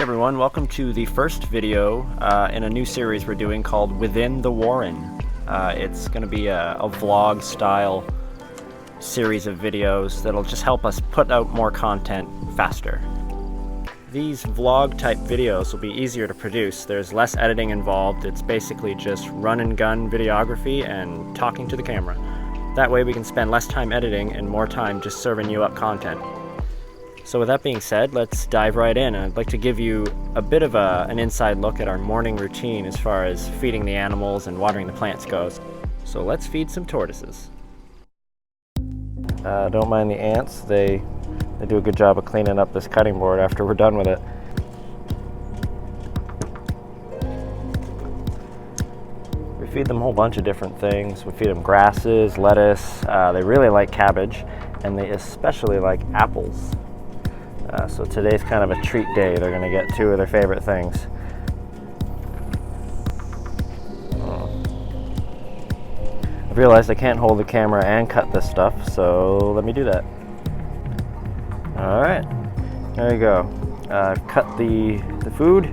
Hey everyone, welcome to the first video in a new series we're doing called Within the Warren. It's going to be a vlog style series of videos that'll just help us put out more content faster. These vlog type videos will be easier to produce. There's less editing involved. It's basically just run and gun videography and talking to the camera. That way we can spend less time editing and more time just serving you up content. So with that being said, let's dive right in. I'd like to give you a bit of an inside look at our morning routine as far as feeding the animals and watering the plants goes. So let's feed some tortoises. Don't mind the ants. They do a good job of cleaning up this cutting board after we're done with it. We feed them a whole bunch of different things. We feed them grasses, lettuce. They really like cabbage, and they especially like apples. So today's kind of a treat day. They're going to get two of their favorite things. I've realized I can't hold the camera and cut this stuff, so let me do that. Alright, there you go. I've cut the food.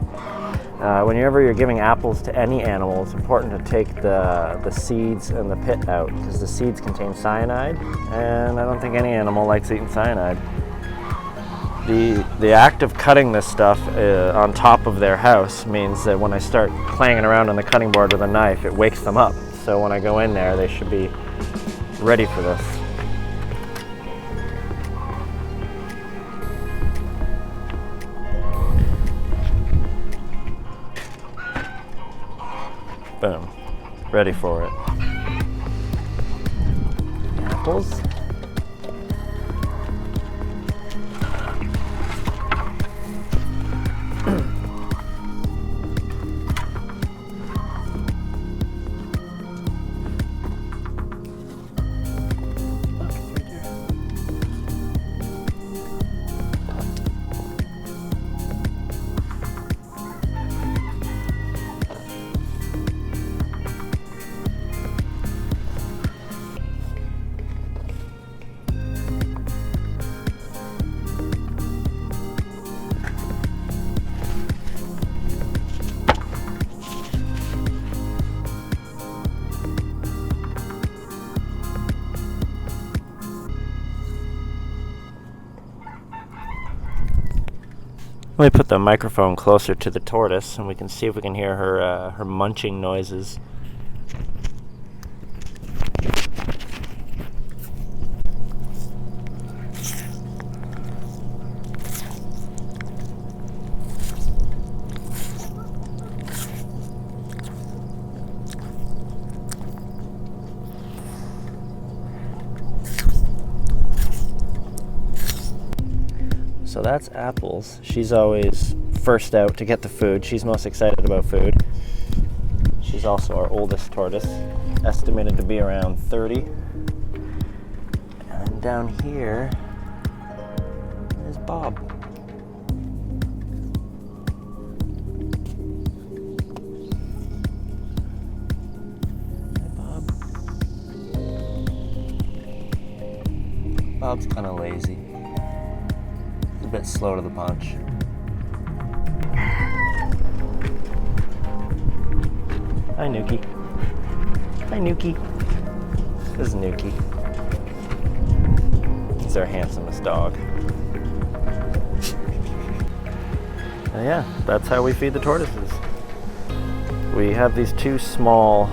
Whenever you're giving apples to any animal, it's important to take the seeds and the pit out, because the seeds contain cyanide, and I don't think any animal likes eating cyanide. The act of cutting this stuff on top of their house means that when I start clanging around on the cutting board with a knife, it wakes them up. So when I go in there, they should be ready for this. Boom. Ready for it. Apples. Let me put the microphone closer to the tortoise and we can see if we can hear her munching noises. So that's Apples. She's always first out to get the food. She's most excited about food. She's also our oldest tortoise, estimated to be around 30. And down here is Bob. Hi, Bob. Bob's kind of lazy. A bit slow to the punch. Hi, Nuki. Hi, Nuki. This is Nuki. He's our handsomest dog. And yeah, that's how we feed the tortoises. We have these two small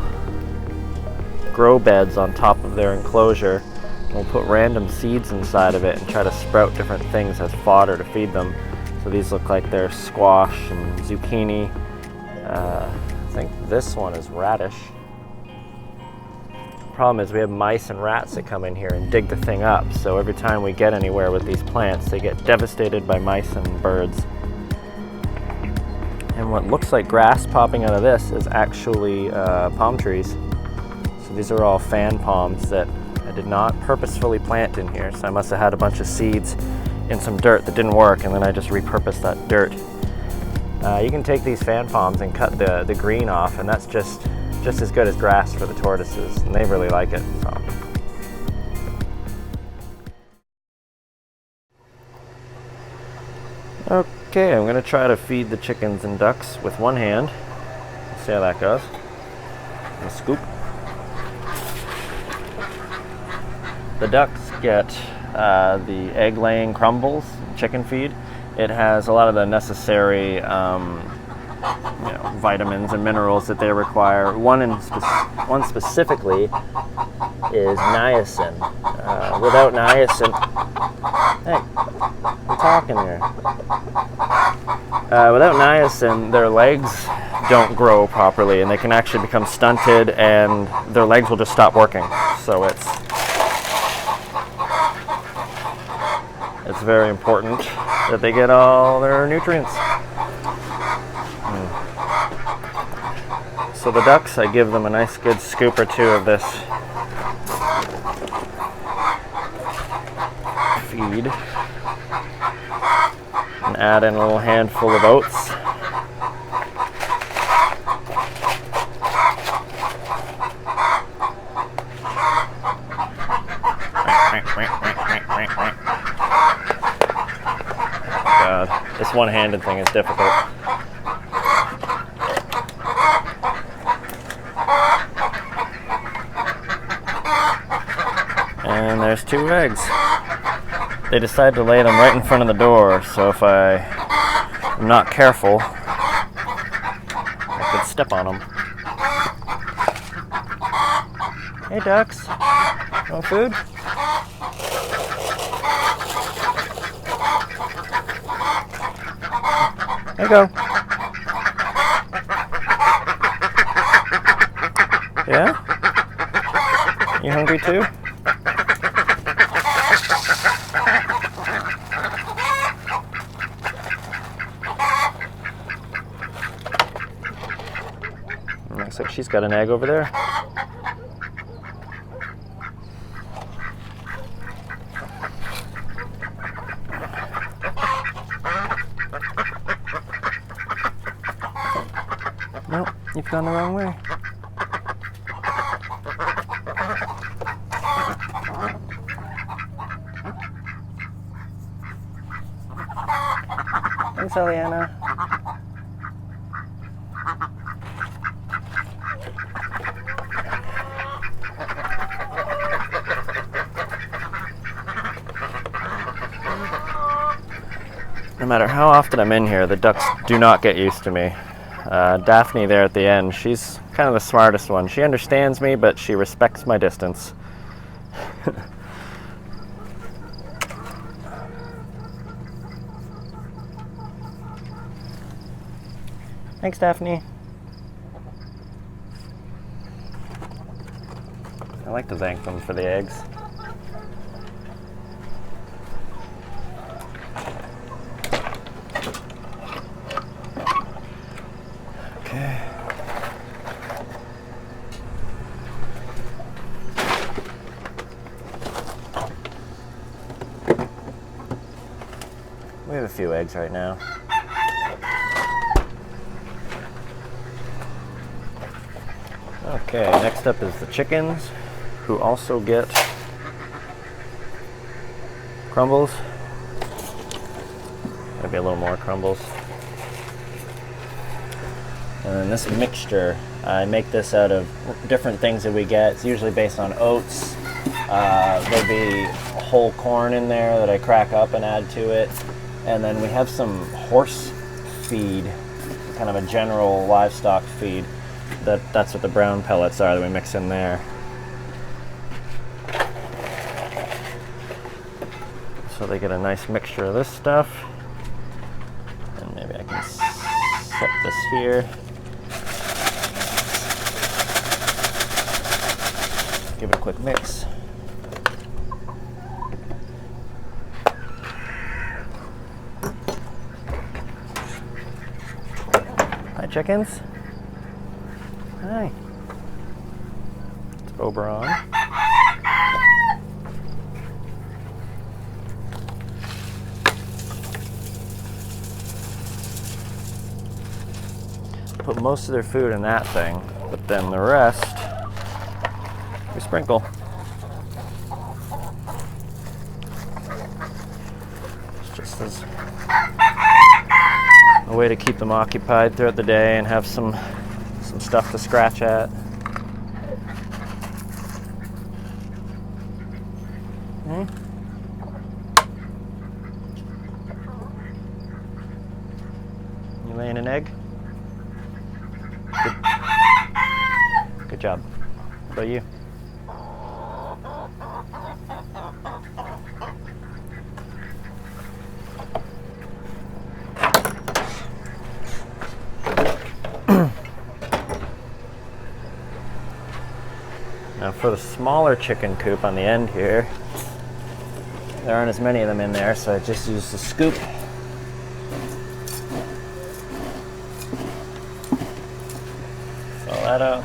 grow beds on top of their enclosure. We'll put random seeds inside of it and try to sprout different things as fodder to feed them. So these look like they're squash and zucchini. I think this one is radish. The problem is we have mice and rats that come in here and dig the thing up. So every time we get anywhere with these plants, they get devastated by mice and birds. And what looks like grass popping out of this is actually palm trees. So these are all fan palms that I did not purposefully plant in here, so I must have had a bunch of seeds in some dirt that didn't work, and then I just repurposed that dirt. You can take these fan palms and cut the green off, and that's just as good as grass for the tortoises, and they really like it. So. Okay, I'm gonna try to feed the chickens and ducks with one hand. Let's see how that goes. A scoop. The ducks get the egg-laying crumbles, chicken feed. It has a lot of the necessary vitamins and minerals that they require. One specifically is niacin. Without niacin, hey, I'm talking here. Without niacin, their legs don't grow properly, and they can actually become stunted, and their legs will just stop working. So it's very important that they get all their nutrients. So the ducks, I give them a nice good scoop or two of this feed and add in a little handful of oats. God, this one-handed thing is difficult. And there's 2 eggs. They decide to lay them right in front of the door, so if I'm not careful, I could step on them. Hey ducks, want food? There you go. Yeah? You hungry too? Looks like she's got an egg over there. Nope, you've gone the wrong way. Thanks, Eliana. No matter how often I'm in here, the ducks do not get used to me. Daphne there at the end, she's kind of the smartest one. She understands me, but she respects my distance. Thanks, Daphne. I like to thank them for the eggs. Okay. We have a few eggs right now. Okay, next up is the chickens, who also get crumbles. Maybe a little more crumbles. And then this mixture, I make this out of different things that we get. It's usually based on oats. There'll be whole corn in there that I crack up and add to it. And then we have some horse feed, kind of a general livestock feed. That's what the brown pellets are that we mix in there. So they get a nice mixture of this stuff. And maybe I can set this here. Give it a quick mix. Hi, chickens. Hi. It's Oberon. Put most of their food in that thing, but then the rest we sprinkle. It's just as a way to keep them occupied throughout the day and have some stuff to scratch at. You laying an egg? Good job. How about you? Now for the smaller chicken coop on the end here, there aren't as many of them in there, so I just used the scoop. Fill that out.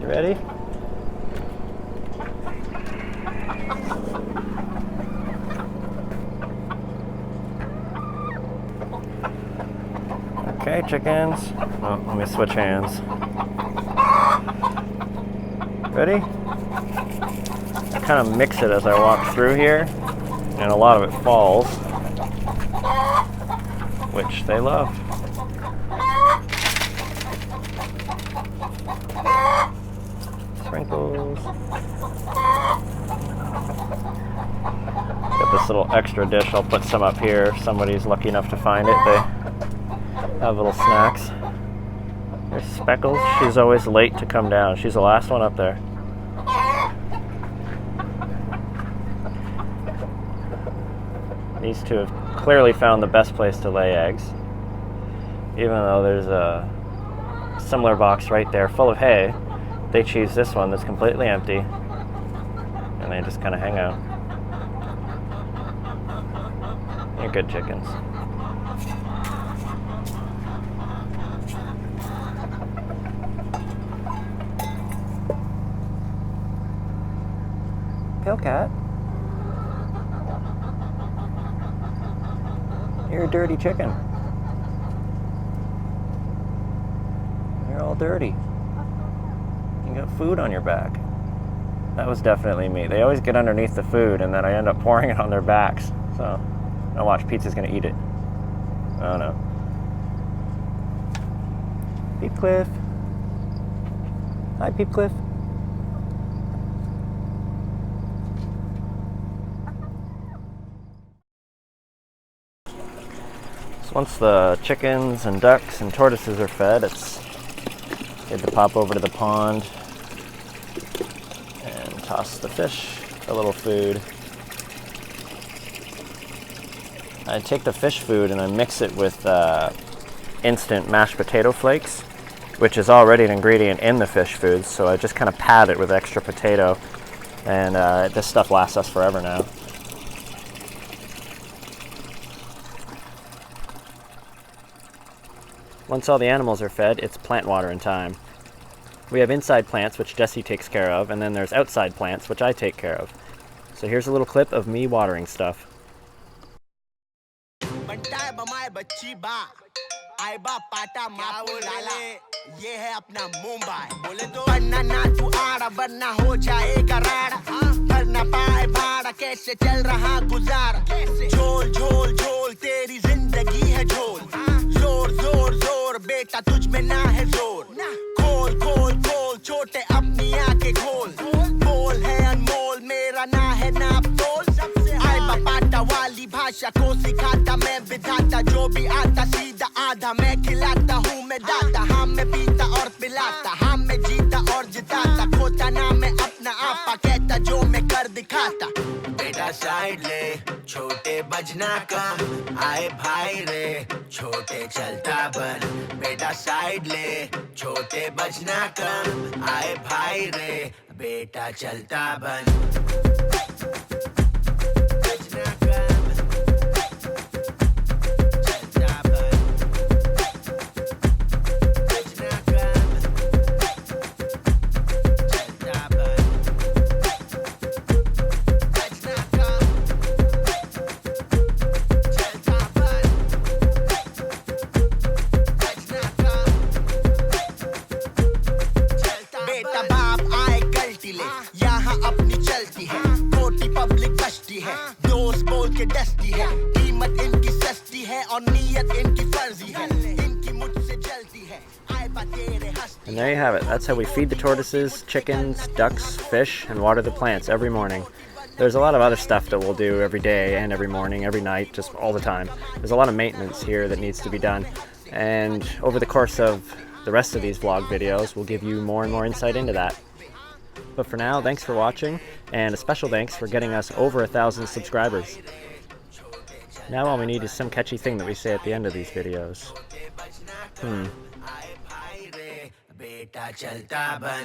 You ready? Okay, chickens. Oh, let me switch hands. Ready? I kind of mix it as I walk through here, and a lot of it falls, which they love. Sprinkles. Got this little extra dish. I'll put some up here if somebody's lucky enough to find it. They have little snacks. There's Speckles. She's always late to come down. She's the last one up there. These two have clearly found the best place to lay eggs, even though there's a similar box right there full of hay. They choose this one that's completely empty, and they just kind of hang out. You're good chickens. Pill cat. You're a dirty chicken. You're all dirty. You got food on your back. That was definitely me. They always get underneath the food and then I end up pouring it on their backs. So, now watch, Pizza's gonna eat it. Oh no. Peep Cliff. Hi, Peep Cliff. Once the chickens and ducks and tortoises are fed, it's good to pop over to the pond and toss the fish a little food. I take the fish food and I mix it with instant mashed potato flakes, which is already an ingredient in the fish food, so I just kind of pad it with extra potato, and this stuff lasts us forever now. Once all the animals are fed, it's plant watering time. We have inside plants, which Jesse takes care of, and then there's outside plants, which I take care of. So here's a little clip of me watering stuff. ये है अपना मुंबई बोले तो बनना ना तू आड़ा वरना हो जाएगा राड़ा भर ना पाए भाड़ा कैसे चल रहा गुजारा झोल झोल झोल तेरी जिंदगी है झोल जोर जोर जोर बेटा तुझ में ना है जोर खोल खोल खोल छोटे अपनी आंखें खोल बोल है अनमोल मेरा ना है नाप तोल आए बापाटा वाली भाषा को सिखाता मैं विधाता जो भी आता सीधा आधा मैं खिलाता हूँ मैं दाता हाँ मैं पीता और पिलाता हाँ मैं जीता और जिताता खोता ना मैं अपना आपा कहता जो मैं कर दिखाता बेटा साइड ले छोटे बजना कम आए भाई रे छोटे चलता बन बेटा साइड ले छोटे बजना कम आए भाई रे बेटा चलता बन पब्लिक बस्ती है दोस्त बोल के डस्ती है कीमत इनकी सस्ती है और नीयत इनकी फर्जी है इनकी मुझसे जलती है आए बा तेरे हस्ती. And there you have it. That's how we feed the tortoises, chickens, ducks, fish, and water the plants every morning. There's a lot of other stuff that we'll do every day and every morning, every night, just all the time. There's a lot of maintenance here that needs to be done. And over the course of the rest of these vlog videos, we'll give you more and more insight into that. But for now, thanks for watching, and a special thanks for getting us over 1,000 subscribers. Now all we need is some catchy thing that we say at the end of these videos. बेटा चलता बन